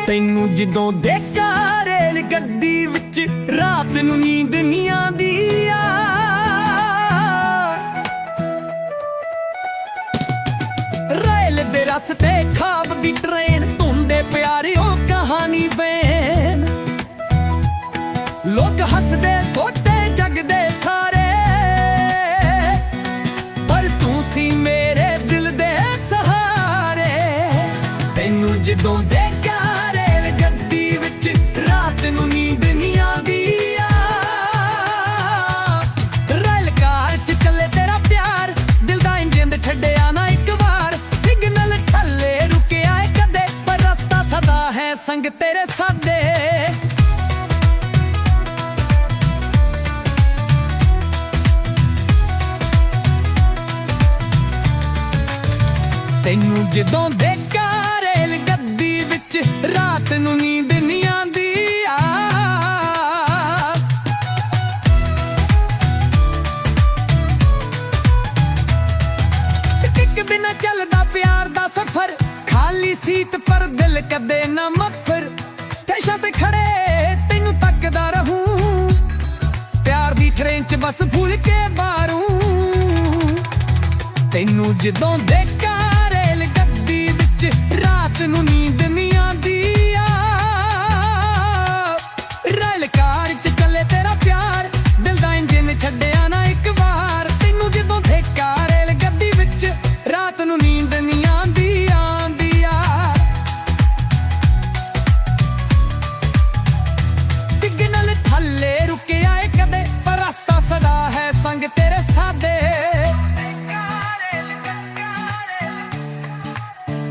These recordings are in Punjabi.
ਤੈਨੂੰ ਜਦੋਂ ਦੇਖਾਂ ਰੇਲ ਗੱਡੀ ਵਿੱਚ ਰਾਤ ਨੂੰ ਨੀਂਦ ਨਹੀਂ ਆਉਂਦੀ ਆ। ਰੇਲ ਦੇ ਰਸਤੇ ਖਾਬ ਦੀ ਟ੍ਰੇਨ ਧੁੰਦੇ ਪਿਆਰਿਓ ਕਹਾਣੀ ਵੇਨ। ਲੋਕ ਹੱਸਦੇ ਸੋਤੇ ਜਗਦੇ ਸਾਰੇ, ਪਰ ਤੂੰ ਸੀ ਮੇਰੇ ਦਿਲ ਦੇ ਸਹਾਰੇ। ਤੈਨੂੰ ਜਦੋਂ ਦੇਖਾਂ ਰੇਲ ਗੱਡੀ ਵਿੱਚ ਰਾਤ ਨੂੰ ਨੀਂਦ ਨਹੀਂ ਆਉਂਦੀ ਆ। ਰੇਲ ਕਾਰ ਚ ਚੱਲੇ ਤੇਰਾ ਪਿਆਰ, ਦਿਲ ਦਾ ਇੰਜਨ ਛੱਡਿਆ ਨਾ ਇੱਕ ਵਾਰ। ਸਿਗਨਲ ਥੱਲੇ ਰੁਕਿਆ ਏ ਕਦੇ, ਪਰ ਰਸਤਾ ਸਦਾ ਹੈ ਸੰਗ ਤੇਰੇ ਸਾਦੇ। ਤੈਨੂੰ ਜਦੋਂ ਦੇਖਾਂ ਰੇਲ ਗੱਡੀ ਵਿੱਚ ਰਾਤ ਨੂੰ ਨੀਂਦ ਨਹੀਂ ਆਉਂਦੀ ਆ। ਟਿਕ ਬਿਨਾ ਚੱਲਦਾ ਪਿਆਰ ਦਾ ਸਫ਼ਰ, ਖਾਲੀ ਸੀਟ ਪਰ ਦਿਲ ਕਦੇ ਨਾ ਮਫਰ। ਸਟੇਸ਼ਨ ਤੇ ਖੜੇ ਤੈਨੂੰ ਤੱਕਦਾ ਰਹੂੰ, ਪਿਆਰ ਦੀ ਟ੍ਰੇਨ ਚ ਬਸ ਭੁੱਲ ਕੇ ਬਾਰੂ। ਤੈਨੂੰ ਜਦੋਂ ਦੇਖਾਂ ਰੇਲ ਗੱਡੀ ਵਿੱਚ ਰਾਤ ਨੂੰ ਨੀਂਦ ਨਹੀਂ ਆਉਂਦੀ ਆ। ਰੇਲ ਕਾਰ ਚ ਚੱਲੇ ਤੇਰਾ ਪਿਆਰ, ਦਿਲ ਦਾ ਇੰਜਨ ਛੱਡਿਆ ਨਾ ਇੱਕ ਵਾਰ। ਤੈਨੂੰ ਜਦੋਂ ਦੇਖਾਂ ਰੇਲ ਗੱਡੀ ਵਿੱਚ ਰਾਤ ਨੂੰ ਨੀਂਦ ਨਹੀਂ ਆਉਂਦੀ ਆਉਂਦੀ ਆ। ਸਿਗਨਲ ਥੱਲੇ ਰੁਕਿਆ ਏ ਕਦੇ, ਪਰ ਰਸਤਾ ਸਦਾ ਹੈ ਸੰਗ ਤੇਰੇ ਸਾਦੇ।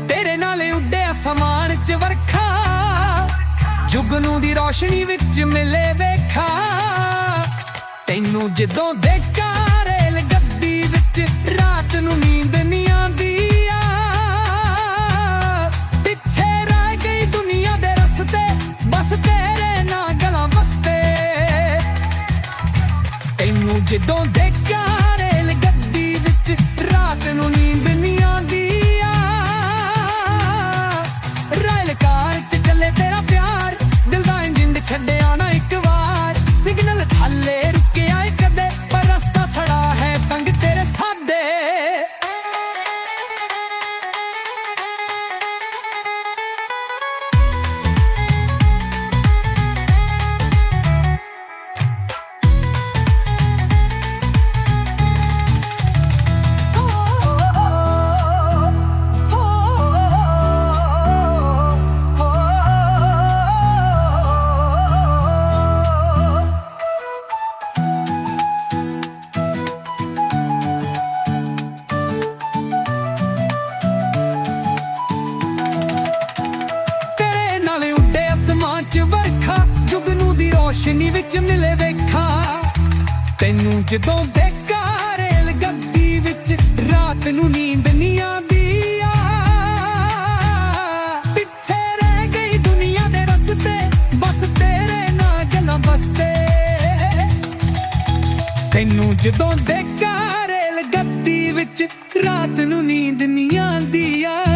ਤੇਰੇ ਨਾਲ ਉੱਡੇ ਅਸਮਾਨ ਚ ਵਰਖਾ, ਜੁਗਨੂ ਦੀ ਰੋਸ਼ਨੀ ਵਿੱਚ ਮਿਲੇ ਵੇਖਾ। ਤੈਨੂੰ ਜਦੋਂ ਦੇਖਾਂ ਰੇਲ ਗੱਡੀ ਵਿੱਚ ਰਾਤ ਨੂੰ ਨੀਂਦ ਨਹੀਂ ਆਉਂਦੀ ਆ। ਪਿੱਛੇ ਰਹਿ ਗਈ ਦੁਨੀਆ ਦੇ ਰਸਤੇ, ਬਸ ਤੇਰੇ ਨਾਲ ਗਲਾਂ ਵਸਤੇ। ਤੈਨੂੰ ਜਦੋਂ ਦੇਖਾਂ ਰੇਲ ਗੱਡੀ ਵਿੱਚ ਰਾਤ ਨੂੰ ਨੀਂਦ ਨਹੀਂ ਆਉਂਦੀ ਆ। ਰੇਲ ਕਾਰ ਚ ਚੱਲੇ ਤੇਰਾ ਪਿਆਰ, ਦਿਲ ਦਾ ਇੰਜਨ ਛੱਡਿਆ ਨਾ ਇੱਕ ਵਾਰ। ਸਿਗਨਲ ਥੱਲੇ ਰੁਕਿਆ ਏ ਕਦੇ, ਪਰ ਰਸਤਾ ਸੜਾ ਹੈ ਸੰਗ ਤੇਰੇ ਸਾਦੇ। ਚ ਵਰਖਾ, ਜੁਗਨੂ ਦੀ ਰੋਸ਼ਨੀ ਵਿੱਚ ਮਿਲੇ ਵੇਖਾ। ਤੈਨੂੰ ਜਦੋਂ ਦੇਖਾਂ ਰੇਲ ਗੱਡੀ ਵਿੱਚ ਰਾਤ ਨੂੰ ਨੀਂਦ ਨਹੀਂ ਆਉਂਦੀ ਆ। ਪਿੱਛੇ ਰਹਿ ਗਈ ਦੁਨੀਆ ਦੇ ਰਸਤੇ, ਬਸ ਤੇਰੇ ਨਾਲ ਗਲਾਂ ਵਸਤੇ। ਤੈਨੂੰ ਜਦੋਂ ਦੇਖਾਂ ਰੇਲ ਗੱਡੀ ਵਿੱਚ ਰਾਤ ਨੂੰ ਨੀਂਦ ਨਹੀਂ ਆਉਂਦੀ ਆ।